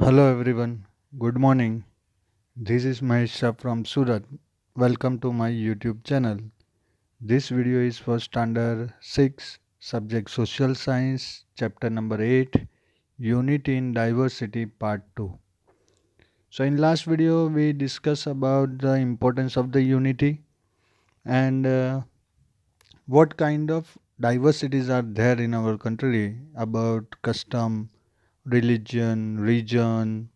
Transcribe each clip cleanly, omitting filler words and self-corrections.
Hello everyone, good morning. This is Mahesh Shah from Surat. Welcome to my YouTube channel. This video is for Standard 6, Subject Social Science, Chapter number 8, Unity in Diversity, Part 2. So in last video we discussed about the importance of the unity and what kind of diversities are there in our country about custom, religion, region,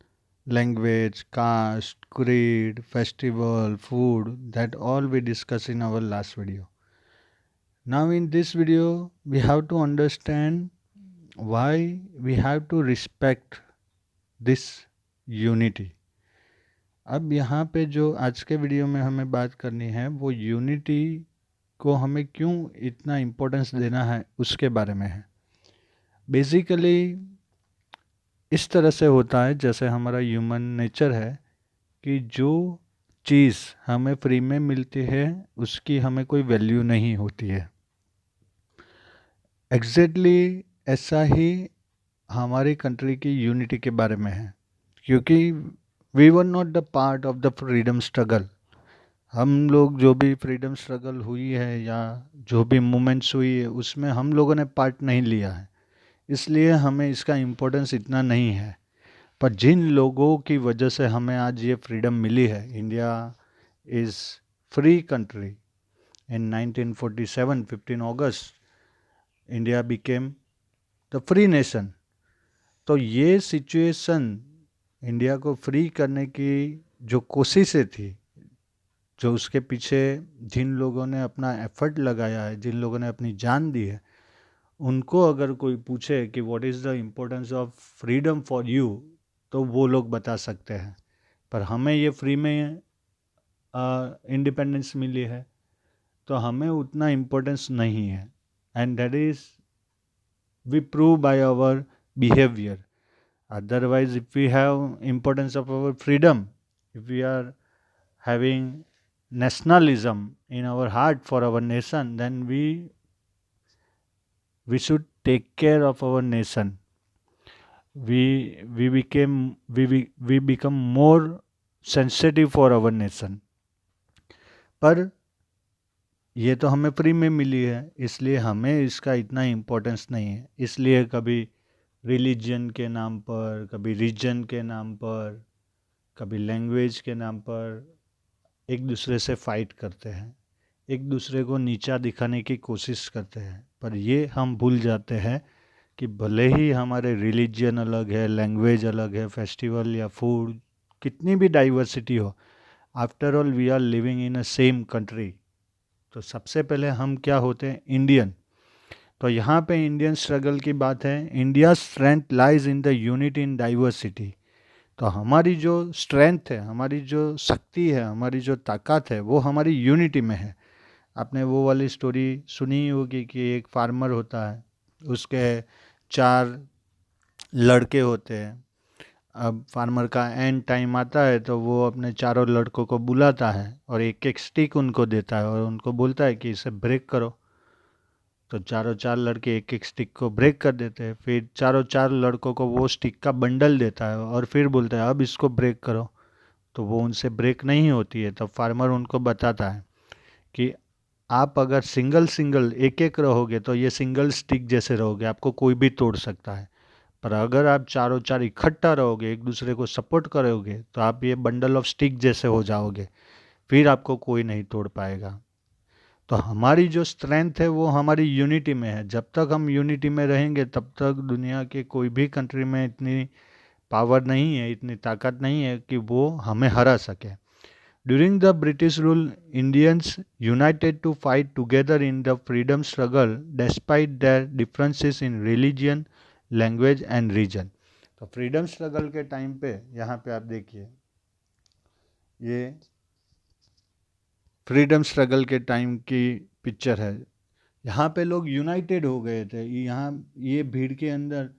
language, caste, creed, festival, food, that all we discussed in our last video. Now in this video, we have to understand why we have to respect this unity. अब यहाँ पे जो आज के video में हमें बात करनी है वो यूनिटी को हमें क्यों इतना इम्पोर्टेंस देना है उसके बारे में है. बेसिकली इस तरह से होता है जैसे हमारा ह्यूमन नेचर है कि जो चीज़ हमें फ्री में मिलती है उसकी हमें कोई वैल्यू नहीं होती है. एग्जैक्टली ऐसा ही हमारी कंट्री की यूनिटी के बारे में है क्योंकि we were not the part of the freedom struggle. हम लोग जो भी फ्रीडम स्ट्रगल हुई है या जो भी मूवमेंट्स हुई है उसमें हम लोगों ने पार्ट नहीं लिया है, इसलिए हमें इसका इम्पोर्टेंस इतना नहीं है. पर जिन लोगों की वजह से हमें आज ये फ्रीडम मिली है, India is free country. In 1947 15 August India became the free nation. तो ये सिचुएशन इंडिया को फ्री करने की जो कोशिशें थी, जो उसके पीछे जिन लोगों ने अपना एफर्ट लगाया है, जिन लोगों ने अपनी जान दी है, उनको अगर कोई पूछे कि what is the importance of freedom for you, तो वो लोग बता सकते हैं. पर हमें ये फ्री में इंडिपेंडेंस मिली है तो हमें उतना इम्पोर्टेंस नहीं है. And that is we prove by our behavior. Otherwise, if we have importance of our freedom, if we are having nationalism in our heart for our nation, then we should take care of our nation. We become more sensitive for our nation. पर ये तो हमें free में मिली है इसलिए हमें इसका इतना इम्पोर्टेंस नहीं है. इसलिए कभी रिलीजन के नाम पर, कभी रीजन के नाम पर, कभी लैंग्वेज के नाम पर एक दूसरे से फाइट करते हैं, एक दूसरे को नीचा दिखाने की कोशिश करते हैं. पर ये हम भूल जाते हैं कि भले ही हमारे रिलीजन अलग है, लैंग्वेज अलग है, फेस्टिवल या फूड कितनी भी डाइवर्सिटी हो, after all we are living in a same country. तो सबसे पहले हम क्या होते हैं? इंडियन. तो यहाँ पे इंडियन स्ट्रगल की बात है. India strength lies in the unity in diversity. तो हमारी जो स्ट्रेंथ है, हमारी जो शक्ति है, हमारी जो ताकत है, वो हमारी यूनिटी में है. आपने वो वाली स्टोरी सुनी ही होगी कि एक फार्मर होता है, उसके 4 लड़के होते हैं. अब फार्मर का एंड टाइम आता है तो वो अपने चारों लड़कों को बुलाता है और एक एक स्टिक उनको देता है और उनको बोलता है कि इसे ब्रेक करो. तो चारों 4 लड़के एक एक स्टिक को ब्रेक कर देते हैं. फिर चारों 4 लड़कों को वो स्टिक का बंडल देता है और फिर बोलता है अब इसको ब्रेक करो. तो वो उनसे ब्रेक नहीं होती है. तब फार्मर उनको बताता है कि आप अगर सिंगल सिंगल एक एक रहोगे तो ये सिंगल स्टिक जैसे रहोगे, आपको कोई भी तोड़ सकता है. पर अगर आप चारों 4 इकट्ठा रहोगे, एक दूसरे को सपोर्ट करोगे, तो आप ये बंडल ऑफ स्टिक जैसे हो जाओगे, फिर आपको कोई नहीं तोड़ पाएगा. तो हमारी जो स्ट्रेंथ है वो हमारी यूनिटी में है. जब तक हम यूनिटी में रहेंगे तब तक दुनिया के कोई भी कंट्री में इतनी पावर नहीं है, इतनी ताकत नहीं है कि वो हमें हरा सके. During the British rule, Indians united to fight together in the freedom struggle despite their differences in religion, language and region. तो फ्रीडम स्ट्रगल के टाइम पे यहाँ पे आप देखिए, ये फ्रीडम स्ट्रगल के टाइम की पिक्चर है. यहाँ पे लोग यूनाइटेड हो गए थे. यहाँ ये भीड़ के अंदर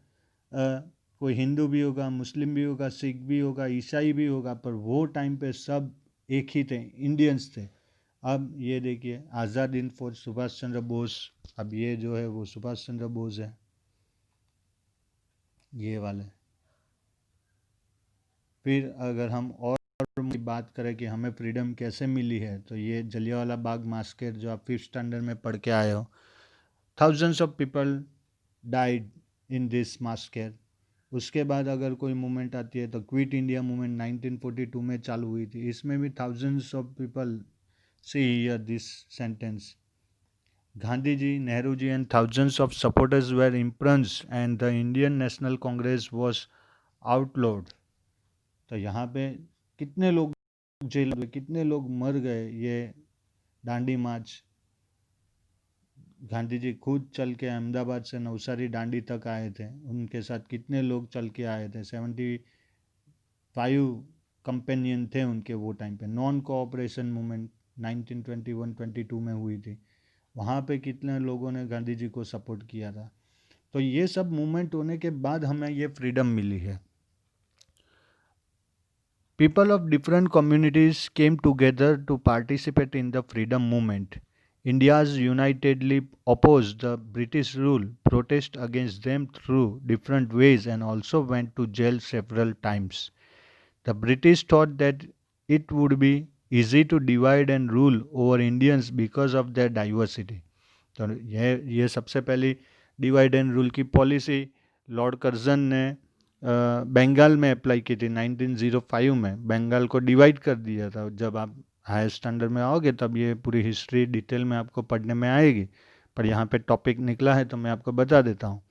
कोई हिंदू भी होगा, मुस्लिम भी होगा, सिख भी होगा, ईसाई भी होगा, पर वो टाइम पे सब एक ही थे, इंडियंस थे. अब ये देखिए, आज़ाद हिंद फौज सुभाष चंद्र बोस. अब ये जो है वो सुभाष चंद्र बोस है, ये वाले. फिर अगर हम और की बात करें कि हमें फ्रीडम कैसे मिली है, तो ये जलियांवाला बाग मास्कर जो आप 5th स्टैंडर्ड में पढ़ के आए हो, thousands of people died in this Bhaskar. उसके बाद अगर कोई मूवमेंट आती है तो क्विट इंडिया मूवमेंट 1942 में चालू हुई थी, इसमें भी thousands of people see here this sentence, Gandhi ji, Nehru ji and thousands of supporters were imprisoned and the Indian National Congress was outlawed। तो यहाँ पे कितने लोग जेल में, कितने लोग मर गए, ये दांडी मार्च, गांधी जी खुद चल के अहमदाबाद से नवसारी दांडी तक आए थे, उनके साथ कितने लोग चल के आए थे, 75 कंपेनियन थे उनके वो टाइम पे। नॉन कोऑपरेशन मूवमेंट 1921-22 में हुई थी, वहाँ पे कितने लोगों ने गांधी जी को सपोर्ट किया था। तो ये सब मूवमेंट होने के बाद हमें ये फ्रीडम मिली है। People of different communities came together to participate in the freedom movement. India's unitedly opposed the British rule, protest against them through different ways and also went to jail several times. The British thought that it would be easy to divide and rule over Indians because of their diversity. तो ये सबसे पहली divide and rule की policy Lord Curzon ने बंगाल में apply की थी 1905 में, बंगाल को डिवाइड कर दिया था। जब आप हायर स्टैंडर्ड में आओगे तब ये पूरी हिस्ट्री डिटेल में आपको पढ़ने में आएगी, पर यहाँ पे टॉपिक निकला है तो मैं आपको बता देता हूँ।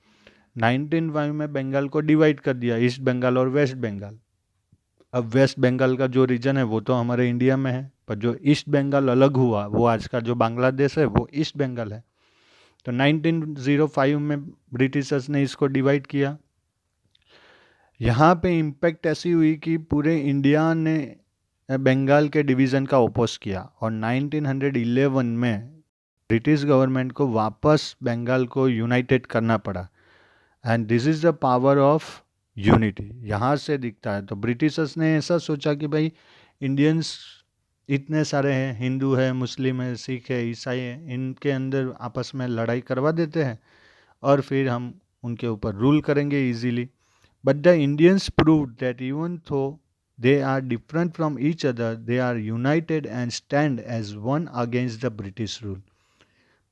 1905 में बंगाल को डिवाइड कर दिया, ईस्ट बंगाल और वेस्ट बंगाल। अब वेस्ट बंगाल का जो रीजन है वो तो हमारे इंडिया में है, पर जो ईस्ट बंगाल अलग हुआ वो आज का जो बांग्लादेश है वो ईस्ट बंगाल है। तो 1905 में ब्रिटिशर्स ने इसको डिवाइड किया। यहाँ पे इम्पैक्ट ऐसी हुई कि पूरे इंडिया ने बंगाल के डिवीज़न का ओपोज किया और 1911 में ब्रिटिश गवर्नमेंट को वापस बंगाल को यूनाइटेड करना पड़ा। And this is the power of unity, यहाँ से दिखता है। तो ब्रिटिशर्स ने ऐसा सोचा कि भाई इंडियंस इतने सारे हैं, हिंदू है, मुस्लिम है, सिख है, ईसाई है, इनके अंदर आपस में लड़ाई करवा देते हैं और फिर हम उनके ऊपर रूल करेंगे easily. But the Indians proved that even though they are different from each other, they are united and stand as one against the British rule.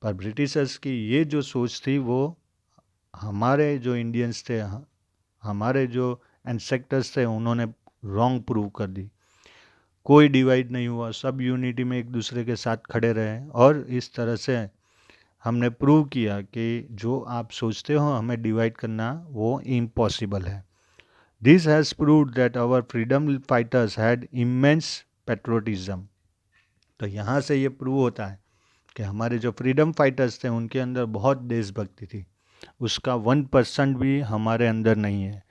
पर ब्रिटिशर्स की ये जो सोच थी वो हमारे जो इंडियंस थे, हमारे जो एंसेक्टर्स थे, उन्होंने रॉन्ग प्रूव कर दी। कोई डिवाइड नहीं हुआ, सब यूनिटी में एक दूसरे के साथ खड़े रहे और इस तरह से हमने प्रूव किया कि जो आप सोचते हो हमें डिवाइड करना वो इम्पॉसिबल है। This has proved that our freedom fighters had immense patriotism. तो यहाँ से ये प्रूव होता है कि हमारे जो फ्रीडम फाइटर्स थे उनके अंदर बहुत देशभक्ति थी, उसका 1% भी हमारे अंदर नहीं है।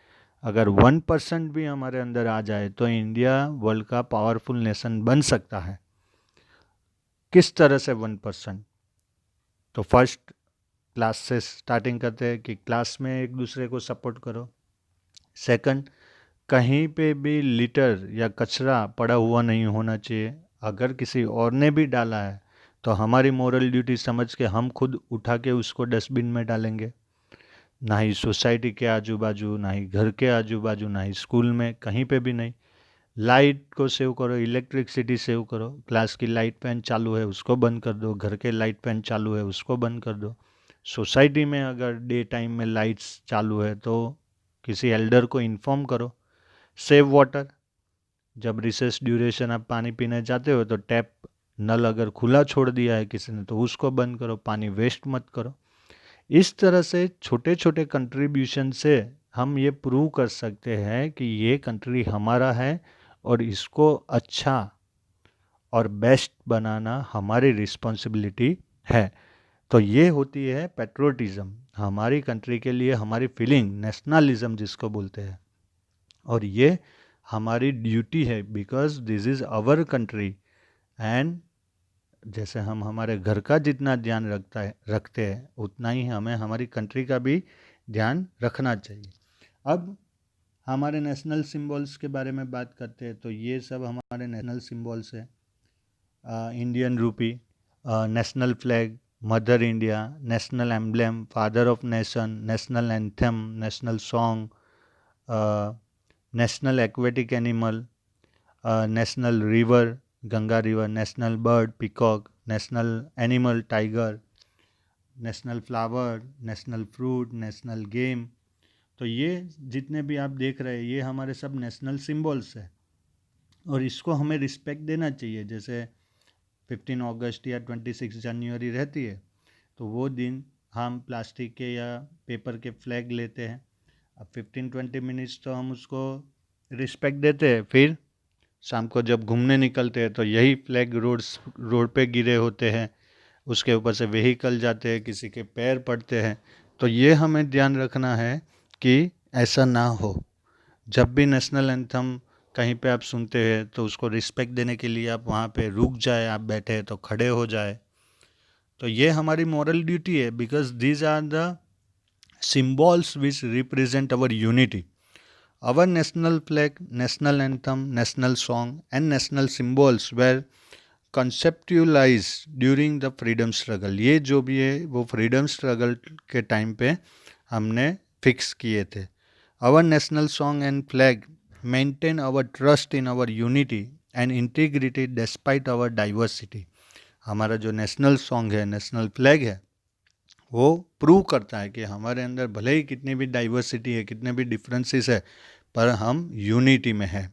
अगर 1% भी हमारे अंदर आ जाए तो इंडिया वर्ल्ड का पावरफुल नेशन बन सकता है। किस तरह से 1%? तो फर्स्ट क्लास से स्टार्टिंग करते हैं कि क्लास में एक दूसरे को सपोर्ट करो। सेकंड, कहीं पे भी लिटर या कचरा पड़ा हुआ नहीं होना चाहिए। अगर किसी और ने भी डाला है तो हमारी मोरल ड्यूटी समझ के हम खुद उठा के उसको डस्टबिन में डालेंगे। ना ही सोसाइटी के आजू बाजू, ना ही घर के आजू बाजू, ना ही स्कूल में, कहीं पे भी नहीं। लाइट को सेव करो, इलेक्ट्रिसिटी सेव करो। क्लास की लाइट फैन चालू है उसको बंद कर दो, घर के लाइट फैन चालू है उसको बंद कर दो। सोसाइटी में अगर डे टाइम में लाइट्स चालू है तो किसी एल्डर को इन्फॉर्म करो। सेव वाटर, जब रिसेस ड्यूरेशन आप पानी पीने जाते हो तो टैप नल अगर खुला छोड़ दिया है किसी ने तो उसको बंद करो, पानी वेस्ट मत करो। इस तरह से छोटे छोटे कंट्रीब्यूशन से हम ये प्रूव कर सकते हैं कि ये कंट्री हमारा है और इसको अच्छा और बेस्ट बनाना हमारी रिस्पॉन्सिबिलिटी है। तो ये होती है पेट्रोटिज्म, हमारी कंट्री के लिए हमारी फीलिंग, नेशनलिज्म जिसको बोलते हैं। और ये हमारी ड्यूटी है because this is our country. And जैसे हम हमारे घर का जितना ध्यान रखते हैं उतना ही हमें हमारी कंट्री का भी ध्यान रखना चाहिए। अब हमारे नेशनल सिंबल्स के बारे में बात करते हैं तो ये सब हमारे नेशनल सिंबल्स है। Indian rupee, national flag, mother India, national emblem, father of nation, national anthem, national song, national aquatic animal, national river Ganga river, national bird peacock, national animal tiger, national flower, national fruit, national game. तो ये जितने भी आप देख रहे हैं ये हमारे सब नेशनल सिंबल्स है और इसको हमें रिस्पेक्ट देना चाहिए। जैसे 15 अगस्त या 26 जनवरी रहती है तो वो दिन हम प्लास्टिक के या पेपर के फ्लैग लेते हैं। अब 15-20 मिनट्स तो हम उसको रिस्पेक्ट देते हैं, फिर शाम को जब घूमने निकलते हैं तो यही फ्लैग रोड पे गिरे होते हैं, उसके ऊपर से व्हीकल जाते हैं, किसी के पैर पड़ते हैं। तो ये हमें ध्यान रखना है कि ऐसा ना हो। जब भी नेशनल एंथम कहीं पे आप सुनते हैं तो उसको रिस्पेक्ट देने के लिए आप वहाँ पे रुक जाए, आप बैठे हैं तो खड़े हो जाए। तो ये हमारी मॉरल ड्यूटी है, because these are the symbols which represent our unity. Our national flag, national anthem, national song and national symbols were conceptualized during the freedom struggle। ये जो भी है वो freedom struggle के टाइम पे हमने फिक्स किए थे। Our national song and flag maintain our trust in our unity and integrity despite our diversity। हमारा जो नेशनल सॉन्ग है, नेशनल फ्लैग है, वो प्रूव करता है कि हमारे अंदर भले ही कितनी भी डाइवर्सिटी है, कितने भी डिफरेंसेस है, पर हम यूनिटी में है।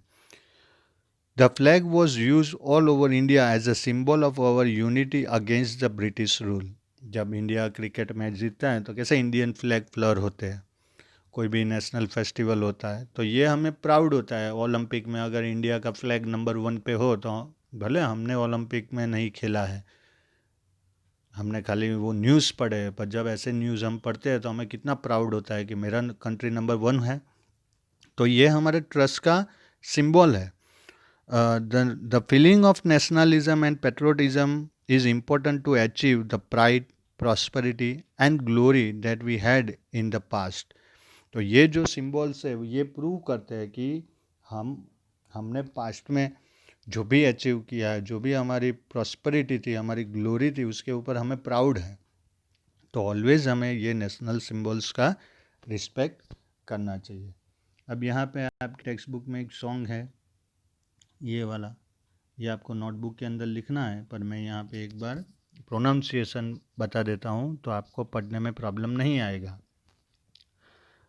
The flag was use all over India as a symbol of our unity against the British rule. जब इंडिया क्रिकेट मैच जीतता है तो कैसे इंडियन फ्लैग फ्लर होते हैं, कोई भी नेशनल फेस्टिवल होता है तो ये हमें प्राउड होता है। ओलंपिक में अगर इंडिया का फ्लैग नंबर 1 पे हो तो भले हमने ओलंपिक में नहीं खेला है, हमने खाली वो न्यूज़ पढ़े, पर जब ऐसे न्यूज़ हम पढ़ते हैं तो हमें कितना प्राउड होता है कि मेरा कंट्री नंबर 1 है। तो ये हमारे ट्रस्ट का सिंबल है। The feeling of nationalism and patriotism is important to achieve the pride, prosperity and glory that we had in the past. तो ये जो सिंबल्स है ये प्रूव करते हैं कि हमने पास्ट में जो भी अचीव किया है, जो भी हमारी प्रॉस्पेरिटी थी, हमारी ग्लोरी थी, उसके ऊपर हमें प्राउड है। तो ऑलवेज हमें ये नेशनल सिंबल्स का रिस्पेक्ट करना चाहिए। अब यहाँ पे आपकी टेक्स्ट बुक में एक सॉन्ग है ये वाला, ये आपको नोटबुक के अंदर लिखना है, पर मैं यहाँ पे एक बार प्रोनाउंसिएशन बता देता हूँ तो आपको पढ़ने में प्रॉब्लम नहीं आएगा।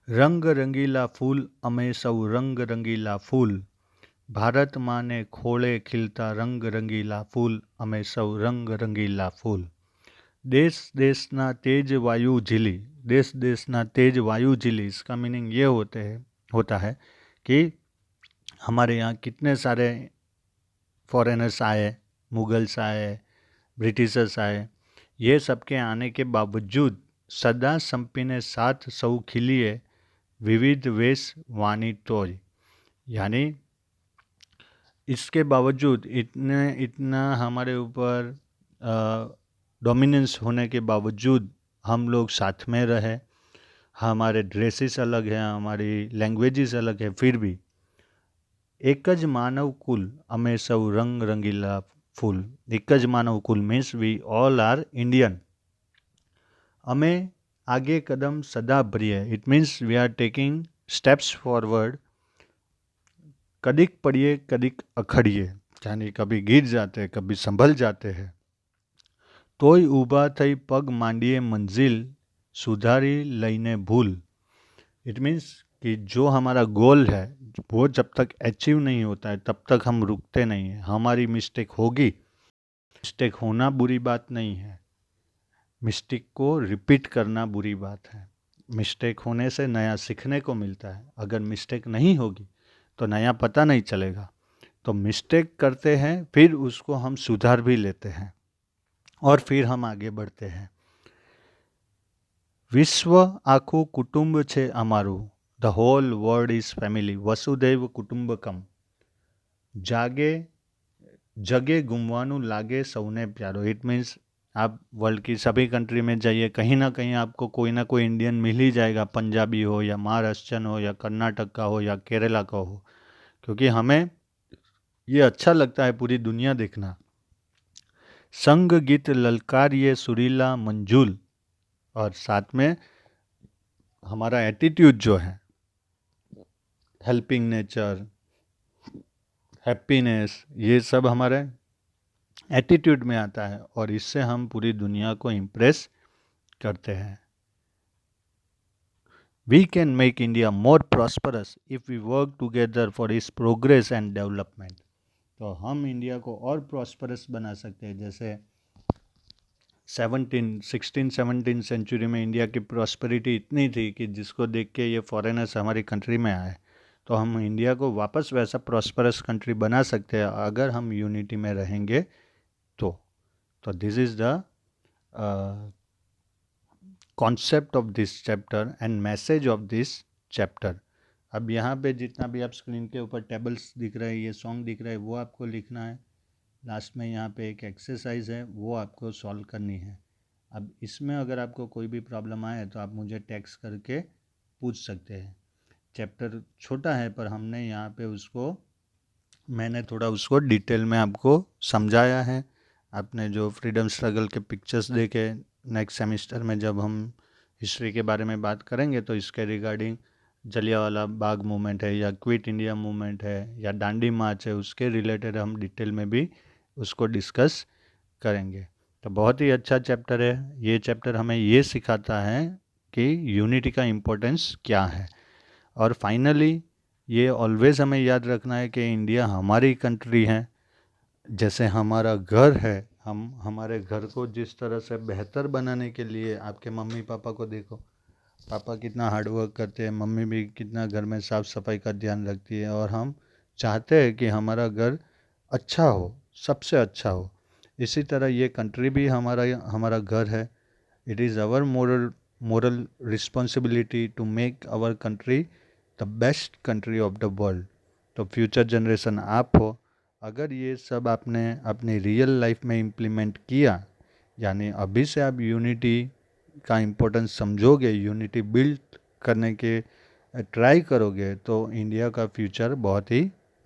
रंग रंगीला फूल अमे सौ रंग रंगीला फूल, भारत माने खोले खिलता रंग रंगीला फूल अमे सौ रंग रंगीला फूल। देश देशना तेज वायु झिली, देश देशना तेज वायु झिली, इसका मीनिंग ये होता है कि हमारे यहाँ कितने सारे फॉरेनर्स आए, मुगल्स आए, ब्रिटिशर्स आए, ये सबके आने के बावजूद सदा संपिने साथ सौ खिलिए विविध वेश वाणी तोय। यानी इसके बावजूद इतना हमारे ऊपर डोमिनेंस होने के बावजूद हम लोग साथ में रहे, हमारे ड्रेसेस अलग हैं, हमारी लैंग्वेजेस अलग है, फिर भी एक ज मानव कुल अमे सौ रंग रंगीला फूल। एक ज मानव कुल means we all are Indian. अमे आगे कदम सदा भरिए, it means we are taking steps forward. कदीक पड़िए कदीक अखड़िए, यानी कभी गिर जाते कभी संभल जाते हैं। तोय ऊभा थई पग मांडिए मंजिल, सुधारी लईने भूल। इट मीन्स कि जो हमारा गोल है वो जब तक अचीव नहीं होता है तब तक हम रुकते नहीं हैं। हमारी मिस्टेक होगी, मिस्टेक होना बुरी बात नहीं है, मिस्टेक को रिपीट करना बुरी बात है। मिस्टेक होने से नया सीखने को मिलता है, अगर मिस्टेक नहीं होगी तो नया पता नहीं चलेगा। तो मिस्टेक करते हैं, फिर उसको हम सुधार भी लेते हैं और फिर हम आगे बढ़ते हैं। विश्व आखू कुटुंब छे अमारू, the whole world is family, वसुदैव कुटुंबकम। जागे जगे घूमवानू लागे सौने प्यारो। इट मीन्स आप वर्ल्ड की सभी कंट्री में जाइए, कहीं ना कहीं आपको कोई ना कोई इंडियन मिल ही जाएगा, पंजाबी हो या महाराष्ट्रन हो या कर्नाटक का हो या केरला का हो, क्योंकि हमें ये अच्छा लगता है पूरी दुनिया देखना। संग गीत ललकारिये सुरीला मंजूल, और साथ में हमारा एटीट्यूड जो है हेल्पिंग नेचर, हैप्पीनेस, ये सब हमारे एटीट्यूड में आता है और इससे हम पूरी दुनिया को इम्प्रेस करते हैं। We can make India more prosperous if we work together for its progress and development. तो हम इंडिया को और प्रॉस्परस बना सकते हैं। जैसे 16 17 सेंचुरी में इंडिया की प्रॉस्पेरिटी इतनी थी कि जिसको देख के ये फॉरेनर्स हमारी कंट्री में आए। तो हम इंडिया को वापस वैसा प्रॉस्परस कंट्री बना सकते हैं अगर हम यूनिटी में रहेंगे तो this is the concept of this chapter and message of this chapter. अब यहाँ पे जितना भी आप स्क्रीन के ऊपर टेबल्स दिख रहे हैं, ये सॉन्ग दिख रहा है, वो आपको लिखना है। लास्ट में यहाँ पे एक एक्सरसाइज है, वो आपको सॉल्व करनी है। अब इसमें अगर आपको कोई भी प्रॉब्लम आए तो आप मुझे टेक्स्ट करके पूछ सकते हैं। चैप्टर छोटा है पर हमने यहाँ पे मैंने थोड़ा उसको डिटेल में आपको समझाया है। आपने जो फ्रीडम स्ट्रगल के पिक्चर्स देखे, नेक्स्ट सेमेस्टर में जब हम हिस्ट्री के बारे में बात करेंगे तो इसके रिगार्डिंग जलियांवाला बाग मूवमेंट है या क्विट इंडिया मूवमेंट है या दांडी मार्च है, उसके रिलेटेड हम डिटेल में भी उसको डिस्कस करेंगे। तो बहुत ही अच्छा चैप्टर है। ये चैप्टर हमें ये सिखाता है कि यूनिटी का इम्पोर्टेंस क्या है। और फाइनली ये ऑलवेज़ हमें याद रखना है कि इंडिया हमारी कंट्री है, जैसे हमारा घर है। हम हमारे घर को जिस तरह से बेहतर बनाने के लिए, आपके मम्मी पापा को देखो, पापा कितना हार्ड वर्क करते हैं, मम्मी भी कितना घर में साफ़ सफाई का ध्यान रखती है, और हम चाहते हैं कि हमारा घर अच्छा हो, सबसे अच्छा हो। इसी तरह ये कंट्री भी हमारा घर है। It is our moral responsibility to make our country the best country of the world. तो फ्यूचर जनरेशन आप हो, अगर ये सब आपने अपनी रियल लाइफ में इम्प्लीमेंट किया, यानी अभी से आप यूनिटी का इम्पोर्टेंस समझोगे, यूनिटी बिल्ड करने के ट्राई करोगे, तो इंडिया का फ्यूचर बहुत ही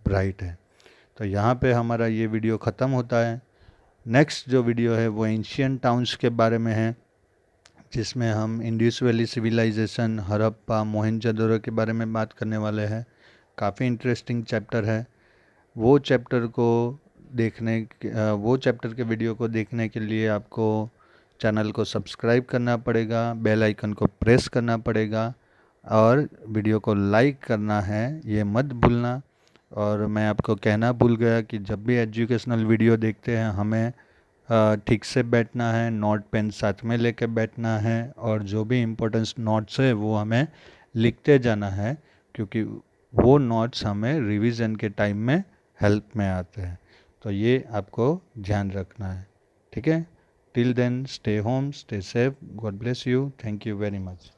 ब्राइट है। तो यहाँ पे हमारा ये वीडियो ख़त्म होता है। नेक्स्ट जो वीडियो है वो एंशियंट टाउन्स के बारे में है, जिसमें हम Indus valley civilisation, Harappa, Mohenjodaro के बारे में बात करने वाले हैं। काफ़ी इंटरेस्टिंग चैप्टर है। वो चैप्टर के वीडियो को देखने के लिए आपको चैनल को सब्सक्राइब करना पड़ेगा, बेल आइकन को प्रेस करना पड़ेगा और वीडियो को लाइक करना है, ये मत भूलना। और मैं आपको कहना भूल गया कि जब भी एजुकेशनल वीडियो देखते हैं हमें ठीक से बैठना है, नोट पेन साथ में लेके बैठना है, और जो भी इम्पोर्टेंस नोट्स है वो हमें लिखते जाना है, क्योंकि वो नोट्स हमें रिवीजन के टाइम में हेल्प में आते हैं। तो ये आपको ध्यान रखना है, ठीक है। Till then, stay home, stay safe, God bless you, thank you very much.